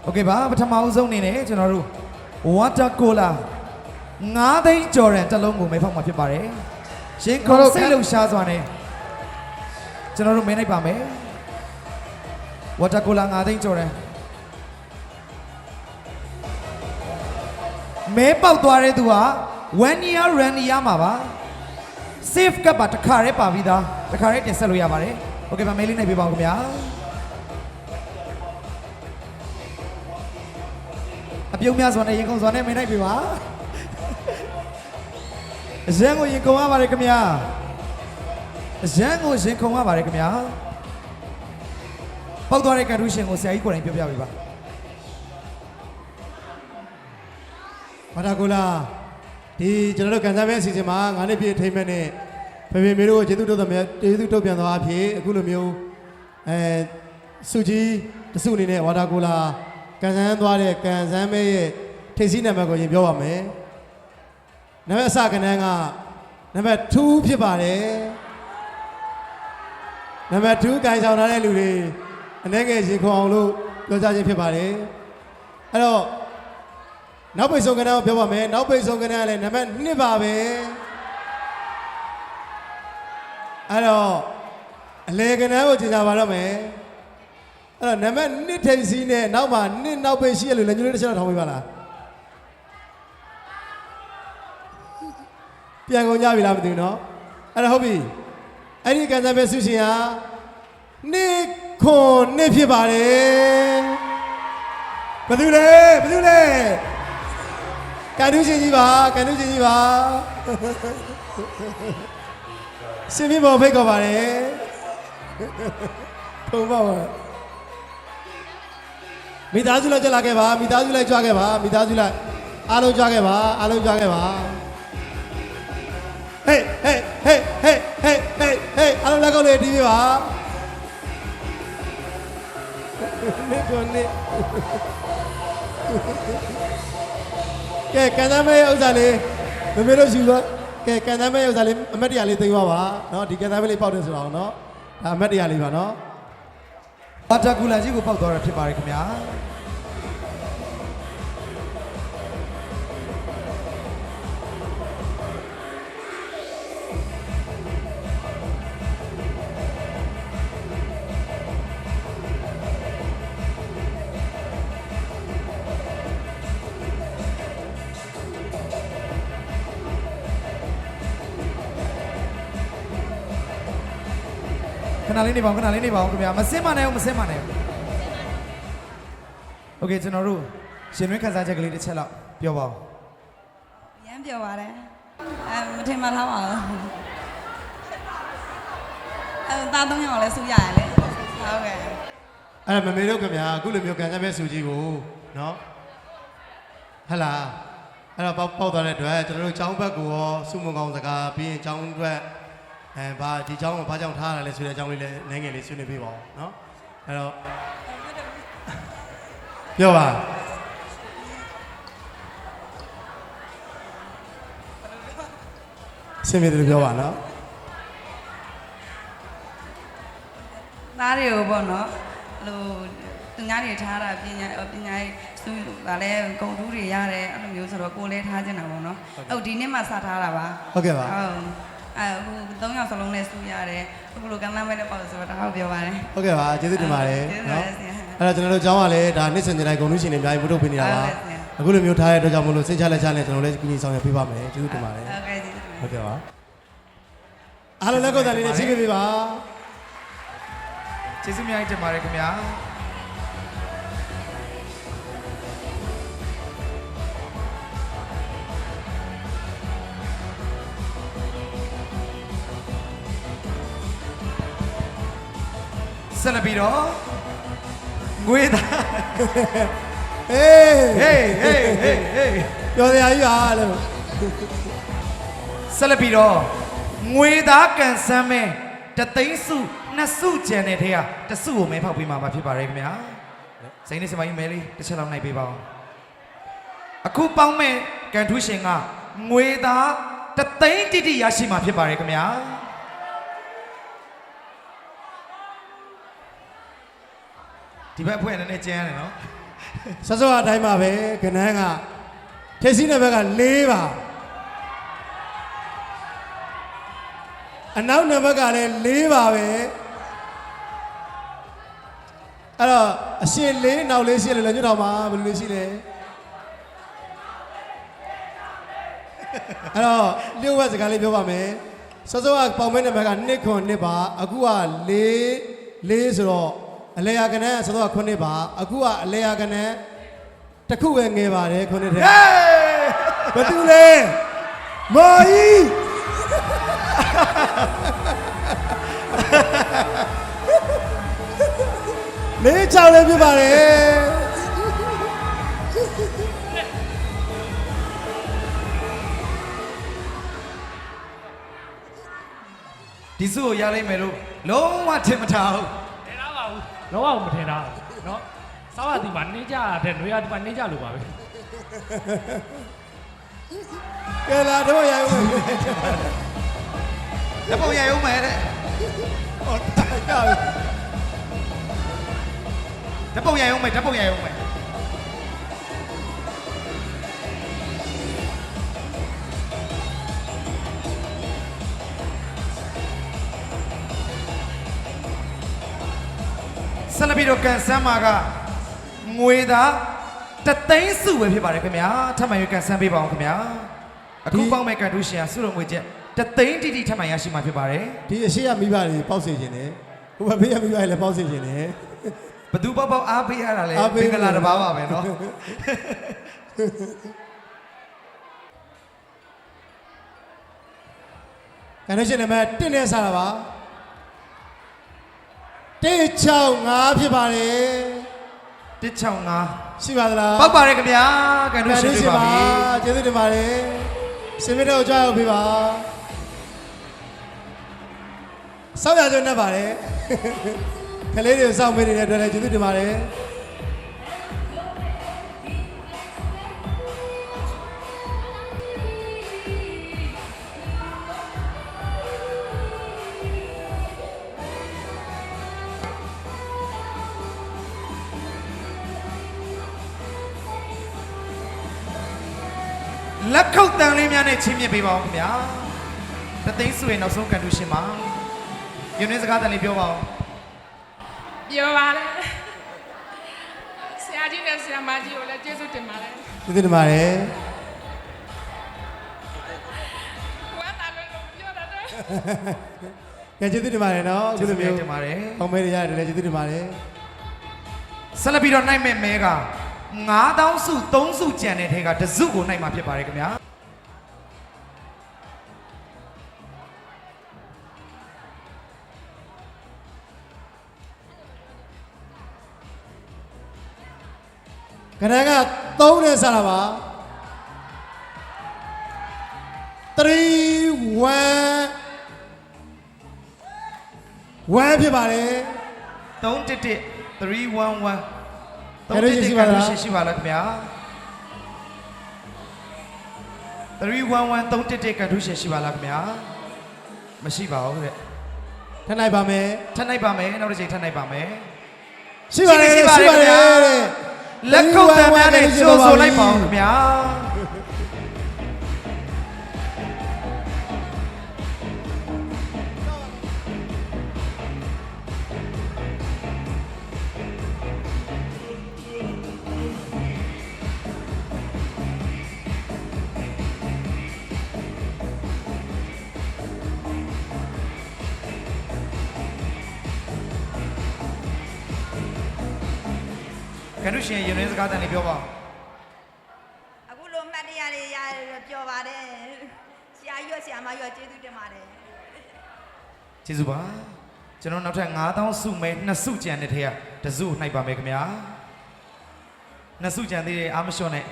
โอเคပါပထမဦးဆုံးအနေနဲ့ကျွန်တော်တို့ water cola 9သိန်းကျော်တဲ့တစ်လုံးကိုမဲဖောက်မှာဖြစ်ပါတယ်ရှင်ခေါ်စိတ်လုံရှားစွာနဲ့ကျွန်တော်တို့မဲလိုက်ပါမယ် water cola 9သိန်းကျော်တယ်မဲပေါက်သွားတဲ့သူက1 year run ရမှာပါ safe ကပါတစ်ခါတည်းပါပြီးသားတစ်ခါတည်းတင်ဆက်လို့ရပါတယ်โอเคပါမဲလေးနိုင်ပြပါဦးခင်ဗျာအပြုံးများစွာနဲ့ရင်ခုန်စွာနဲ့မဲနိုင်ပြပါအရန်ကိုရင်ခုန်ရပါတယ်ခင်ဗျာအရန်ကိုရင်ခုန်ရပါတယ်ခင်ဗျာပေါက်သွားတဲ့ကန်ထူးရှင်ကိုဆရာကြီးကိုယ်တိုင်ပြောပြပေးပါဘာသာကိုလာဒီကျွန်တော်တို့ကန်စားမဲ့အစီအစဉ်မှာ9နှစ်ပြည့်ထိမ့်မဲ့နဲ့ဖေဖေမေတို့ကိုကျေးဇူးတော်များကျေးဇူးထုတ်ပြန်သွားအဖြစ်အခုလိုမျိုးစုကြီးတစုအနေနဲ့ဝါတာကိုလာကန်ဆန်းသွားတဲ့ကန်ဆန်းမဲ့ရဲ့ထိပ်စီးနံပါတ်ကိုရင်ပြောပါမယ်နံပါတ်အစကဏ္ဍကနံပါတ်2ဖြစ်ပါတယ်နံပါတ်2ကန်ဆောင်ထားတဲ့လူတွေအနေငယ်ရေခုံအောင်လို့ပြောကြခြင်းဖြစ်ပါတယ်အဲ့တော့နောက်ပိတ်ဆုံးကဏ္ဍကိုပြောပါမယ်နောက်ပိတ်ဆုံးကဏ္ဍကလည်းနံပါတ်2ပါပဲအဲ့တော့အလေကဏ္ဍကိုကြင်ကြပါတော့မယ်အဲ့တော့နံပါတ်2ထိပ်စီးနဲ့နောက်မှာ2နောက်ပိတ်ရှိရလို့လည်းညွှန်လေးတစ်ချက်တော့ထောင်းပေးပါလားပြန်ကုန်ကြပြီလားမသိဘူးเนาะအဲ့တော့ဟုတ်ပြီအဲ့ဒီကန်ဆယ်ပဲဆုရှင်ဟာ2ခွန်2ဖြစ်ပါတယ်ဘယ်သူလဲကန်ထူးရှင်ကြီးပါကန်ထူးရှင်ကြီးပါရှင်ပြပေါ်ဖိတ်ခေါ်ပါတယ်ထုံပါပါမိသားစုလိုက်ကြလာခဲ့ပါမိသားစုလိုက်ကြွားခဲ့ပါမိသားစုလိုက်အားလုံးကြွားခဲ့ပါအားလုံးကြွားခဲ့ပါဟေးအားလုံးလက်ကောက်လေးတီးပြပါနေကုန်နေကဲကန်သားမဲဥစ္စာလေးမမေတို့ယူတော့ကဲကန်သားမဲဥစ္စာလေးအမတ်တရားလေးသိမ်းပါပါเนาะဒီကန်သားမဲလေးပေါက်တယ်ဆိုတော့เนาะဒါအမတ်တရားလေးပါเนาะဝါတာကူလာကြီးကိုပေါက်သွားတာဖြစ်ပါတယ်ခင်ဗျာခဏလေးနေပါဦးခင်ဗျာမစင်းမနိုင်ဘူးโอเคကျွန်တော်တို့ရှင်တွင်းခန်းစားချက်ကလေးတစ်ချက်လောက်ပြောပါဦးရမ်းပြောပါတယ်မထင်မှတ်ထားပါဘူးတာသုံးယောက်လည်းစုရရလေဟုတ်ကဲ့အဲ့ဒါမမေတို့ခင်ဗျာအခုလိုမျိုးကန်စားမဲ့စုကြီးကိုเนาะဟလာအဲ့တော့ပေါက်သွားတဲ့အတွက်ကျွန်တော်တို့ចောင်းဘက်ကိုရောစုမုံကောင်းစကားပြီးရင်ចောင်းအတွက်ဘာဒီเจ้าကိုဘာကြောင့်ထားရလဲဆိုတဲ့အကြောင်းလေးလည်းနိုင်ငယ်လေးဆွေးနွေးပေးပါဦးเนาะအဲ့တော့ပြောပါဆင်ပြေတယ်ပြောပါเนาะသားတွေကိုပေါ့နော်ဟိုသူများတွေထားတာပညာရေးစုဗာလဲဂုံတူးတွေရတယ်အဲ့လိုမျိုးဆိုတော့ကိုလည်းထားချင်တာပေါ့နော်ဟုတ်ဒီနေ့မှစထားတာပါဟုတ်ကဲ့ပါဟုတ်အခု3ယောက်စလုံးနဲ့စုရတယ်အခုလိုကမ်းလှမ်းမဲ့တဲ့ပေါ့ဆိုတော့တခါပြောပါတယ်ဟုတ်ကဲ့ပါကျေးဇူးတင်ပါတယ်เนาะအဲ့တော့ကျွန်တော်တို့ကျောင်းကလည်းဒါနှစ်စဉ်တိုင်းဂုဏ်ထူးရှင်တွေအများကြီးဝတ်ထုတ်ပေးနေတာပါအခုလိုမျိုးထားတဲ့အတွက်ကြောင့်မလို့စိတ်ချလက်ချနဲ့ကျွန်တော်လည်းကူညီဆောင်ရွက်ပေးပါမယ်ကျေးဇူးတင်ပါတယ်ဟုတ်ကဲ့ကျေးဇူးတင်ပါတယ်ဟုတ်ကဲ့ပါအားလုံးလက်ကိုယ်တိုင်လေးနဲ့ချိတ်ပေးပါကျေးဇူးများတင်ပါတယ်ခင်ဗျာဆက်လက်ပြီးတော့ငွေသားဟေးပြောစရာကြီးပါလို့ဆက်လက်ပြီးတော့ငွေသားကန်ဆန်းမဲတသိန်းစု2စုကျန်တဲ့ထဲက1စုကိုမဲဖောက်ပေးမှာဖြစ်ပါတယ်ခင်ဗျာစိန်နေစမကြီးမဲလေးတစ်ချက်လောက်နိုင်ပေးပါဦးအခုပေါင်းမဲ့ကန်ထူးရှင်ကငွေသား1သိန်းတိတိရရှိမှာဖြစ်ပါတယ်ခင်ဗျာဒီဘက်ဖွဲ့နည်းနည်းကျန်းရတယ်နော် စောစောအတိုင်းပါပဲခဏန်းကထက်စီးတဲ့ဘက်က4ပါအနောက်နံပါတ်ကလည်း4ပါပဲအဲ့တော့အရှင်4နောက်4ရှိတယ်လည်းညွှန်တော်မှာဘယ်လိုလဲရှိလဲအဲ့တော့လျှို့ဝှက်စကားလေးပြောပါမယ်စောစောကပေါင်မဲနံပါတ်က2ခွန်2ပါအခုက4ဆိုတော့အလဲရကနန်းစောစောက9ပါအခုကအလဲရကနန်းတစ်ခုပဲငယ်ပါတယ်9တဲ့ဘာတူလဲမော်ကြီးလေးချောင်းလေးပြပါတယ်ဒီစုကိုရလိုက်မယ်လို့လုံးဝထင်မထားဘူး ထင်ထားပါဘူးလောကမထင်ထားဘူးเนาะစောရတီမှာနေကြတဲ့နွေရဒီမှာနေကြလို့ပါပဲ ကဲလာတော့ရအောင် တပုံရရုံးမယ်တဲ့ ဟောတိုက်ကြပြီ တပုံရရုံးမယ်တပုံရရုံးမယ်ဆလပီတို့ကန်ဆမ်းမာကငွေသားတသိန်းစုပဲဖြစ်ပါတယ်ခင်ဗျာထပ်မံရကန်ဆမ်းပေးပါအောင်ခင်ဗျာအခုပေါင်းမဲ့ကန်တူရှင်စုတော်ငွေချက်တသိန်းတိတိထပ်မံရရှိမှာဖြစ်ပါတယ် ဒီအရှိရမိဘတွေပေါက်စေခြင်းနဲ့ဟိုဘဘေးရမိဘတွေလည်းပေါက်စေခြင်းနဲ့ ဘသူပေါက်ပေါက်အားပေးရတာလဲ အားပေး ပင်္ဂလာတစ်ပါးပါပဲเนาะ ကန်လို့ရှိရင်လည်း1နဲ့စားတာပါ165ဖြစ်ပါတယ် 165 ရှိပါသလား ပေါက်ပါတယ်ခင်ဗျာကန်တူ ကန် ရှင် လို့ ပြ ရှိ ပါ ပါ ပြီ ကျေးဇူးတင်ပါတယ်စင်မတော်ကြရောက်ပြီပါစောက်ရကျနေပါတယ်ကလေးတွေစောင့်ပေးနေတဲ့အတွက်လည်းကျေးဇူးတင်ပါတယ်လက်ခုပ်တန်လေးများနဲ့ချင်းမြင့်ပေးပါဦးခင်ဗျာတသိန်းစုရဲ့နောက်ဆုံးကန်တူရှင်ပါယူနစ်စကားတန်လေးပြောပါဦး ပြောပါလေဆရာကြီးနဲ့ဆရာမကြီးကိုလည်းကျေးဇူးတင်ပါတယ် ကျေးဇူးတင်ပါတယ် ဝမ်းသာလို့ပြောတာတော့ ကဲကျေးဇူးတင်ပါတယ်နော်အခုလိုမျိုး တင်ပါတယ် ပေါင်းမဲတွေရတယ်လည်းကျေးဇူးတင်ပါတယ် ဆက်လက်ပြီးတော့နိုင်မဲ့မဲက9000စု3စုကျန်တဲ့ထဲကတစ်စုကိုနိုင်မှာဖြစ်ပါတယ်ခင်ဗျာ ခဏက3နဲ့စားတာပါ3 1 1ဖြစ်ပါတယ် 311 311 အဲ့ဒါရှိပါလား ရှိပါလားခင်ဗျာ311 311ကန်ထူးရှင်ရှိပါလားခင်ဗျာမရှိပါဘူးတဲ့ ထပ်လိုက်ပါမယ် ထပ်နိုင်ပါမယ်နောက်တစ်ချိန်ထပ်နိုင်ပါမယ် ရှိပါတယ် ရှိ ရှိ ပါ ပါ တ တယ် ယ် ခင်ဗျာ လက်ခုပ်တန်းများနဲ့ကြိုဆိုလိုက်ပါဦးခင်ဗျာကန်ထူးရှင်ယူနစ်စကားတန်လေးပြောပါဦး အခုလိုမှတ်တရတွေရပြောပါတယ်ဆရာရွတ်ဆရာမရွတ်ကျေးဇူးတင်ပါတယ် ကျေးဇူးပါကျွန်တော်နောက်ထပ်9000စုမဲ2စုကျန်တဲ့ထဲကတစ်စုနှိုက်ပါမယ်ခင်ဗျာ2စုကျန်သေးတယ်အားမလျှော့နဲ့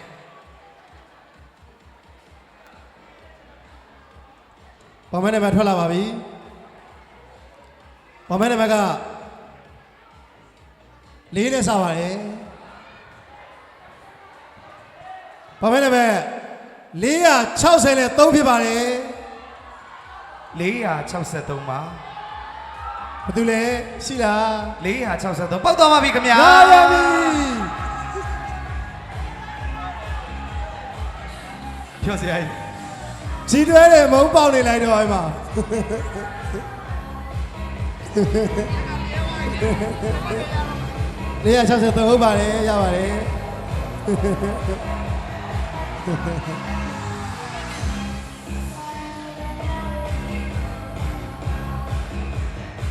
ပေါင်မဲနံပါတ်ထွက်လာပါပြီပေါင်မဲနံပါတ်က4နဲ့စားပါတယ်ပေါင်မဲနံပါတ်463ဖြစ်ပါတယ် 463ပါ ဘာတူလဲရှိလား 463ပေါက်သွားပါပြီခင်ဗျာ လာရပြီ ပြောစရာကြီး ကြီးတွဲတယ်မုံပေါက်နေလိုက်တော့အဲ့မှာ463ဟုတ်ပါတယ်ရပါတယ်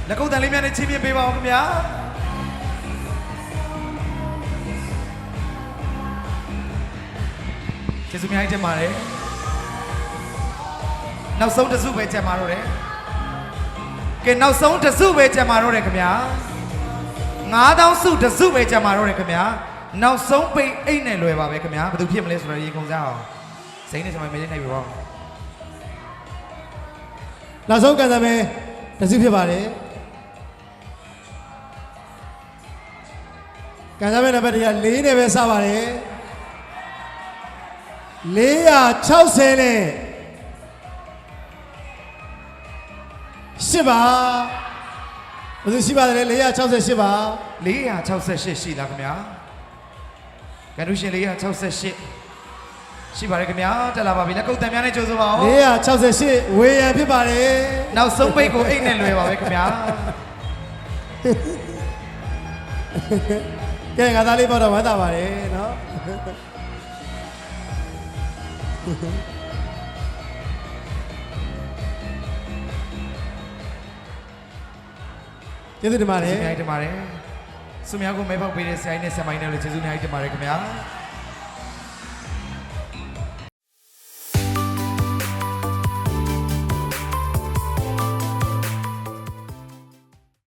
လက်ကုပ်တန်လေးများနဲ့ချင်းပြပေးပါဦးခင်ဗျာကျေးဇူးများတင်ပါတယ်နောက်ဆုံးတစ်စုပဲကြံပါတော့တယ်ကဲနောက်ဆုံးတစ်စုပဲကြံပါတော့တယ်ခင်ဗျာ9000စုတစ်စုပဲကြံပါတော့တယ်ခင်ဗျာနောက်ဆုံးပိတ်အိတ်နဲ့လွယ်ပါပဲခင်ဗျာဘယ်သူဖြစ်မလဲဆိုတော့ရေကုန်စားအောင်စိမ့်နေစမိုင်းမေးနေပြီပေါ့ နောက်ဆုံးကန်သမဲတစုဖြစ်ပါတယ်ကန်သမဲနံပါတ်1က4နဲ့ပဲစပါတယ်460နဲ့8ပါဘယ်သူရှိပါသလဲ468ပါ468ရှိလားခင်ဗျာကန်လူရှင်468ရှိပါတယ်ခင်ဗျာတက်လာပါပြီလက်ကုပ်တန်များနဲ့ကြိုးစိုးပါဦး468ဝေယံဖြစ်ပါတယ် နောက်ဆုံးပိတ်ကိုအိတ်နဲ့လွယ်ပါပဲခင်ဗျာ ကဲငါသားလေးပေါ့တော့ဝမ်းသာပါတယ်နော်ကျေးဇူးတင်ပါတယ် ကျေးဇူးများတင်ပါတယ်ဆုမြောက်ကိုမဲပေါက်ပေးတဲ့ဆရာကြီးနဲ့ဆရာမကြီးနဲ့လည်းကျေးဇူးများတင်ပါတယ်ခင်ဗျာ